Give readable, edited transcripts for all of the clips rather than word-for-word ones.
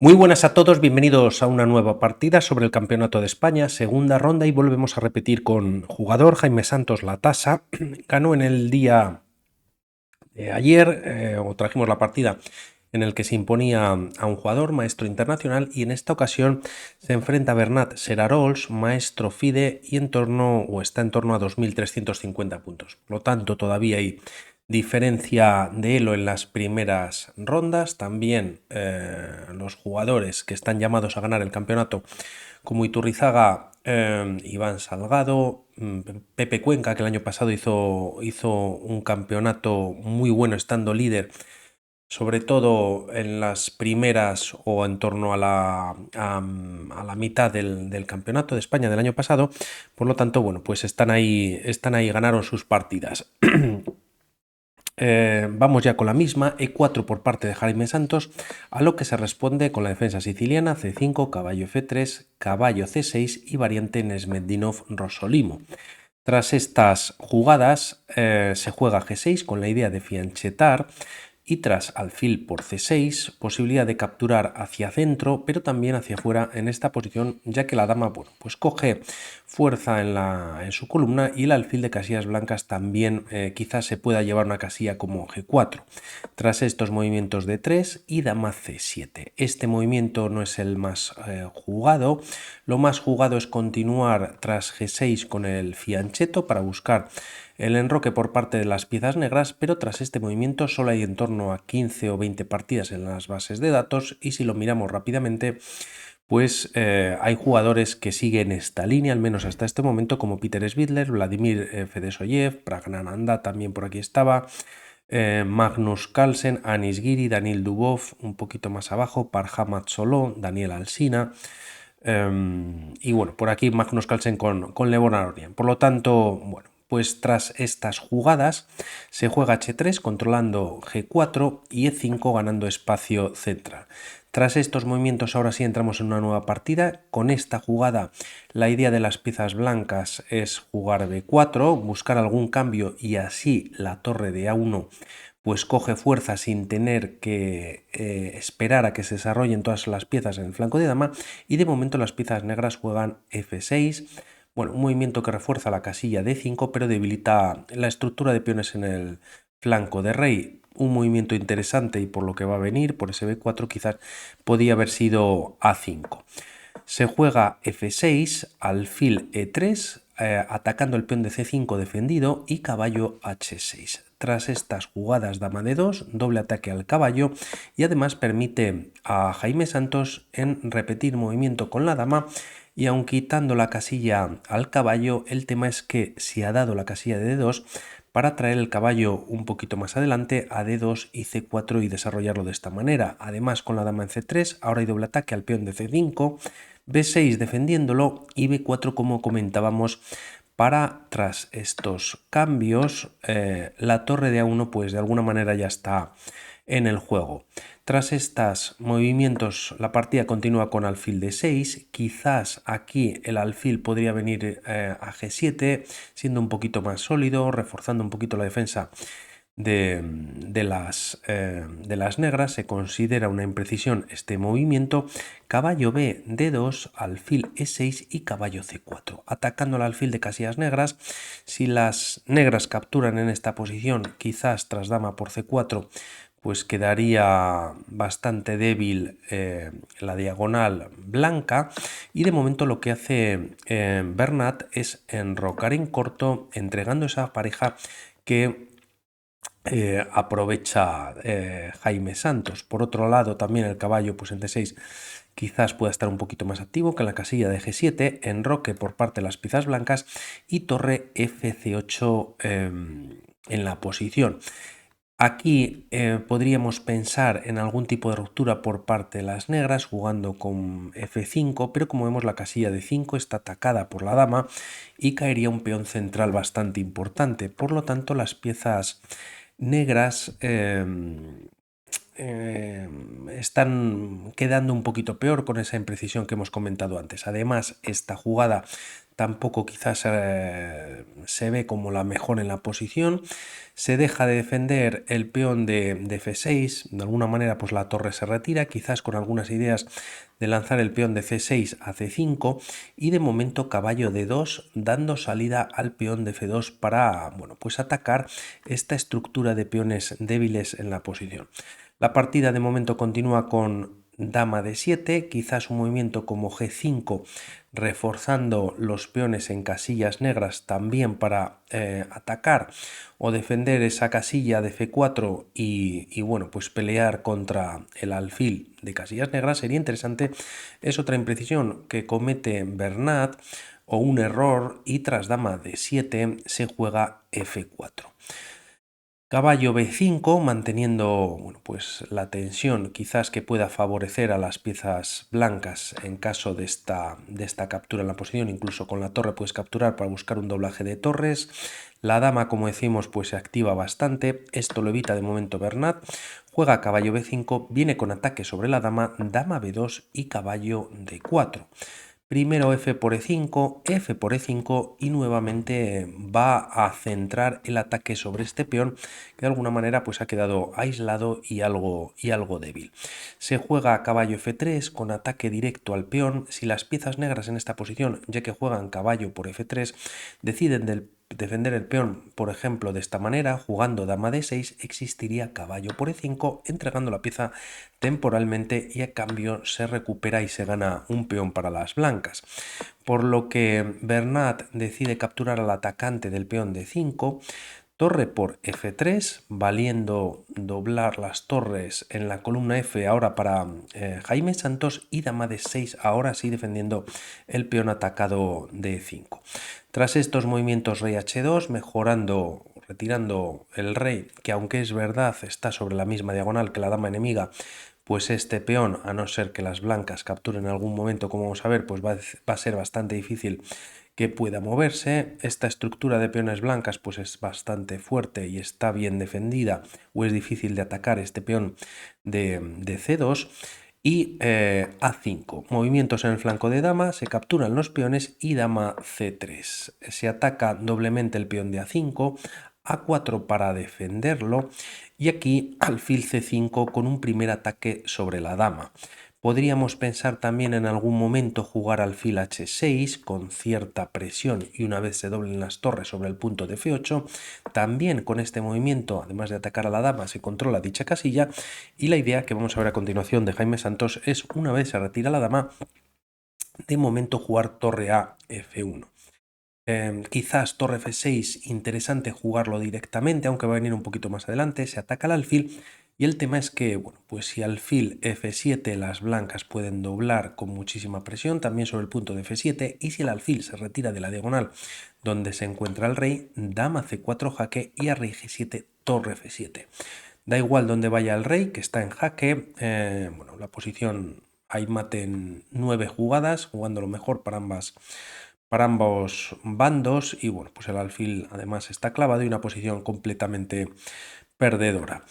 Muy buenas a todos, bienvenidos a una nueva partida sobre el Campeonato de España, segunda ronda, y volvemos a repetir con jugador Jaime Santos La Tasa. Ganó en el día de ayer, o trajimos la partida en el que se imponía a un jugador, maestro internacional, y en esta ocasión se enfrenta a Bernat Serarols, maestro FIDE, y está en torno a 2.350 puntos. Por lo tanto, todavía hay diferencia de elo en las primeras rondas. También los jugadores que están llamados a ganar el campeonato, como Iturrizaga, Iván Salgado, Pepe Cuenca, que el año pasado hizo un campeonato muy bueno estando líder, sobre todo en las primeras o en torno a la mitad del campeonato de España del año pasado. Por lo tanto, bueno, pues están ahí, ganaron sus partidas. Vamos ya con la misma, E4 por parte de Jaime Santos, a lo que se responde con la defensa siciliana, C5, caballo F3, caballo C6 y variante Nesmedinov-Rosolimo. Tras estas jugadas se juega G6 con la idea de fianchetar, y tras alfil por C6, posibilidad de capturar hacia centro, pero también hacia afuera en esta posición, ya que la dama, bueno, pues coge fuerza en su columna, y el alfil de casillas blancas también quizás se pueda llevar una casilla como G4. Tras estos movimientos de 3 y dama C7. Este movimiento no es el más jugado. Lo más jugado es continuar tras G6 con el fianchetto para buscar el enroque por parte de las piezas negras, pero tras este movimiento solo hay en torno a 15 o 20 partidas en las bases de datos, y si lo miramos rápidamente, pues hay jugadores que siguen esta línea, al menos hasta este momento, como Peter Svidler, Vladimir Fedesoyev, Pragnananda también por aquí estaba, Magnus Carlsen, Anis Giri, Daniel Dubov, un poquito más abajo, Parham Solo, Daniel Alsina. Y bueno, por aquí Magnus Carlsen con Levon Aronian. Por lo tanto, bueno, pues tras estas jugadas se juega H3 controlando G4 y E5 ganando espacio central. Tras estos movimientos ahora sí entramos en una nueva partida. Con esta jugada la idea de las piezas blancas es jugar B4, buscar algún cambio, y así la torre de A1 pues coge fuerza sin tener que esperar a que se desarrollen todas las piezas en el flanco de dama, y de momento las piezas negras juegan F6. Bueno, un movimiento que refuerza la casilla D5 pero debilita la estructura de peones en el flanco de rey. Un movimiento interesante, y por lo que va a venir, por ese B4 quizás podía haber sido A5. Se juega F6, alfil E3, atacando el peón de C5 defendido, y caballo H6. Tras estas jugadas dama de 2, doble ataque al caballo, y además permite a Jaime Santos en repetir movimiento con la dama, y aun quitando la casilla al caballo, el tema es que si ha dado la casilla de D2 para traer el caballo un poquito más adelante a D2 y C4 y desarrollarlo de esta manera. Además, con la dama en C3 ahora hay doble ataque al peón de C5, B6 defendiéndolo y B4 como comentábamos, para tras estos cambios la torre de A1 pues de alguna manera ya está en el juego. Tras estos movimientos la partida continúa con alfil de 6, quizás aquí el alfil podría venir a G7 siendo un poquito más sólido, reforzando un poquito la defensa de las negras. Se considera una imprecisión este movimiento. Caballo B, D2, alfil E6 y caballo C4. Atacando el alfil de casillas negras, si las negras capturan en esta posición, quizás tras dama por C4, pues quedaría bastante débil la diagonal blanca, y de momento lo que hace Bernat es enrocar en corto, entregando esa pareja que aprovecha Jaime Santos. Por otro lado, también el caballo pues en D6 quizás pueda estar un poquito más activo que en la casilla de G7, enroque por parte de las piezas blancas y torre FC8 en la posición. Aquí podríamos pensar en algún tipo de ruptura por parte de las negras jugando con F5, pero como vemos la casilla de 5 está atacada por la dama y caería un peón central bastante importante. Por lo tanto, las piezas negras están quedando un poquito peor con esa imprecisión que hemos comentado antes. Además, esta jugada tampoco quizás se ve como la mejor en la posición. Se deja de defender el peón de F6, de alguna manera pues la torre se retira, quizás con algunas ideas de lanzar el peón de C6 a C5 y de momento caballo D2 dando salida al peón de F2 para, bueno, pues atacar esta estructura de peones débiles en la posición. La partida de momento continúa con dama D7, quizás un movimiento como G5 reforzando los peones en casillas negras también para atacar o defender esa casilla de F4 y bueno, pues pelear contra el alfil de casillas negras sería interesante. Es otra imprecisión que comete Bernat o un error y tras dama D7 se juega F4. Caballo B5, manteniendo bueno, pues la tensión quizás que pueda favorecer a las piezas blancas en caso de esta captura en la posición, incluso con la torre puedes capturar para buscar un doblaje de torres. La dama, como decimos, pues se activa bastante, esto lo evita de momento Bernat. Juega caballo B5, viene con ataque sobre la dama, dama B2 y caballo D4. Primero F por E5, F por E5 y nuevamente va a centrar el ataque sobre este peón que de alguna manera pues ha quedado aislado y algo débil. Se juega caballo F3 con ataque directo al peón. Si las piezas negras en esta posición, ya que juegan caballo por F3, deciden defender el peón, por ejemplo, de esta manera, jugando dama D6, existiría caballo por E5, entregando la pieza temporalmente y a cambio se recupera y se gana un peón para las blancas. Por lo que Bernat decide capturar al atacante del peón de 5, torre por F3, valiendo doblar las torres en la columna F ahora para Jaime Santos y dama de 6 ahora sí defendiendo el peón atacado de E5. Tras estos movimientos rey H2, mejorando, retirando el rey, que aunque es verdad está sobre la misma diagonal que la dama enemiga, pues este peón, a no ser que las blancas capturen en algún momento, como vamos a ver, pues va a ser bastante difícil que pueda moverse. Esta estructura de peones blancas pues es bastante fuerte y está bien defendida, o es difícil de atacar este peón de C2. Y A5, movimientos en el flanco de dama, se capturan los peones y dama C3. Se ataca doblemente el peón de A5, A4 para defenderlo y aquí alfil C5 con un primer ataque sobre la dama. Podríamos pensar también en algún momento jugar alfil H6 con cierta presión y una vez se doblen las torres sobre el punto de F8. También con este movimiento, además de atacar a la dama, se controla dicha casilla y la idea que vamos a ver a continuación de Jaime Santos es, una vez se retira la dama, de momento jugar torre a F1. Quizás torre F6, interesante jugarlo directamente, aunque va a venir un poquito más adelante, se ataca al alfil y el tema es que, bueno, pues si alfil F7 las blancas pueden doblar con muchísima presión también sobre el punto de F7 y si el alfil se retira de la diagonal donde se encuentra el rey, dama C4 jaque y a rey G7 torre F7. Da igual donde vaya el rey, que está en jaque, bueno, la posición hay mate en 9 jugadas, jugando lo mejor para ambos bandos y bueno, pues el alfil además está clavado y una posición completamente perdedora.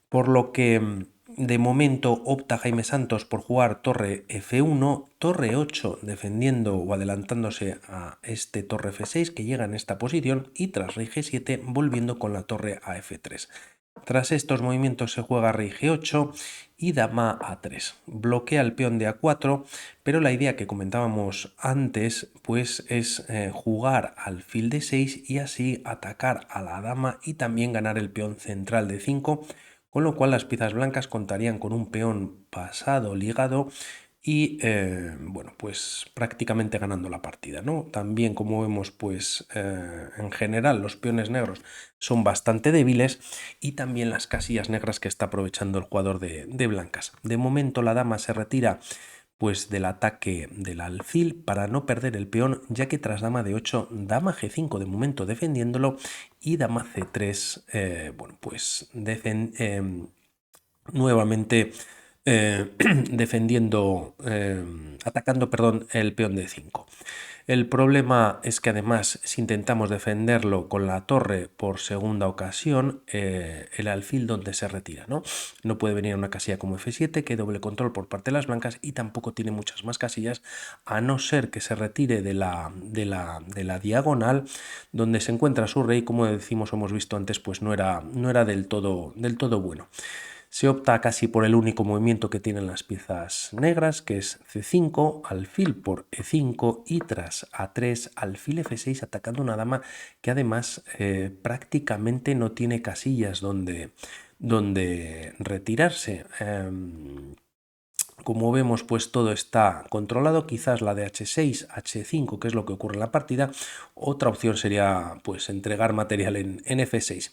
Por lo que de momento opta Jaime Santos por jugar torre F1, torre 8 defendiendo o adelantándose a este torre F6 que llega en esta posición y tras rey G7 volviendo con la torre a F3. Tras estos movimientos se juega rey G8 y dama A3. Bloquea el peón de A4, pero la idea que comentábamos antes pues es jugar alfil D6 y así atacar a la dama y también ganar el peón central de 5, con lo cual las piezas blancas contarían con un peón pasado ligado y bueno, pues prácticamente ganando la partida, ¿no? También, como vemos, pues en general los peones negros son bastante débiles y también las casillas negras que está aprovechando el jugador de blancas. De momento la dama se retira pues del ataque del alfil para no perder el peón, ya que tras dama de 8, dama G5 de momento defendiéndolo y dama C3, bueno, pues nuevamente defendiendo, atacando, perdón, el peón de 5. El problema es que además, si intentamos defenderlo con la torre por segunda ocasión, el alfil donde se retira, ¿no? No puede venir a una casilla como F7, que hay doble control por parte de las blancas y tampoco tiene muchas más casillas, a no ser que se retire de la diagonal donde se encuentra su rey, como decimos o hemos visto antes, pues no era del todo bueno. Se opta casi por el único movimiento que tienen las piezas negras, que es C5, alfil por E5 y tras A3, alfil F6, atacando una dama que además prácticamente no tiene casillas donde retirarse. Como vemos, pues todo está controlado. Quizás la de H6, H5, que es lo que ocurre en la partida. Otra opción sería pues entregar material en F6.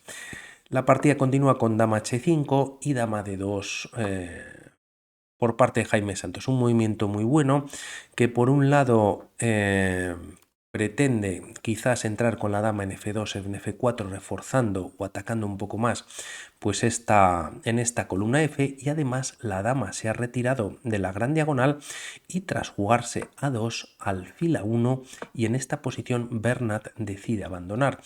La partida continúa con dama H5 y dama D2 por parte de Jaime Santos. Un movimiento muy bueno que por un lado pretende quizás entrar con la dama en F2, en F4, reforzando o atacando un poco más pues en esta columna F, y además la dama se ha retirado de la gran diagonal y tras jugarse A2, alfil A1, y en esta posición Bernat decide abandonar.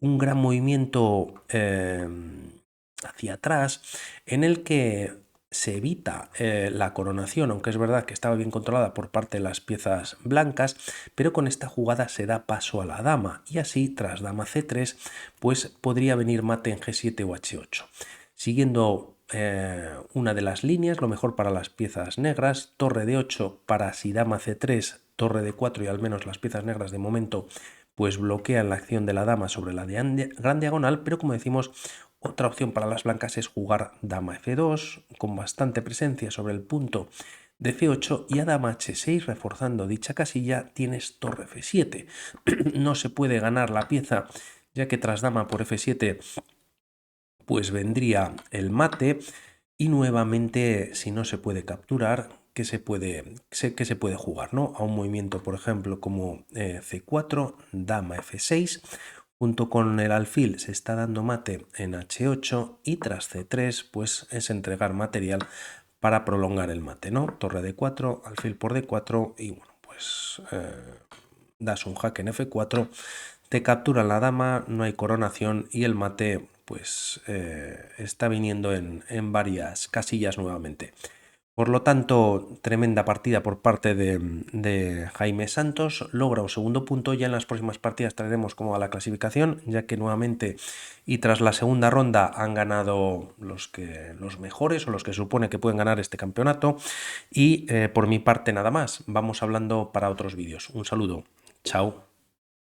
Un gran movimiento hacia atrás en el que se evita la coronación, aunque es verdad que estaba bien controlada por parte de las piezas blancas, pero con esta jugada se da paso a la dama y así tras dama C3 pues podría venir mate en G7 o H8. Siguiendo una de las líneas, lo mejor para las piezas negras, torre de 8 para si dama C3, torre de 4, y al menos las piezas negras de momento pues bloquean la acción de la dama sobre la gran diagonal, pero como decimos, otra opción para las blancas es jugar dama F2 con bastante presencia sobre el punto de F8 y a dama H6 reforzando dicha casilla tienes torre F7. No se puede ganar la pieza ya que tras dama por F7 pues vendría el mate y nuevamente si no se puede capturar que se puede jugar, ¿no? A un movimiento por ejemplo como C4, dama F6. Junto con el alfil se está dando mate en H8 y tras C3 pues es entregar material para prolongar el mate, ¿no? Torre D4, alfil por D4 y bueno, pues das un jaque en F4, te capturan la dama, no hay coronación y el mate pues está viniendo en varias casillas nuevamente. Por lo tanto, tremenda partida por parte de Jaime Santos, logra un segundo punto. Ya en las próximas partidas traeremos cómo va la clasificación, ya que nuevamente y tras la segunda ronda han ganado los mejores o los que supone que pueden ganar este campeonato. Y por mi parte nada más, vamos hablando para otros vídeos. Un saludo, chao.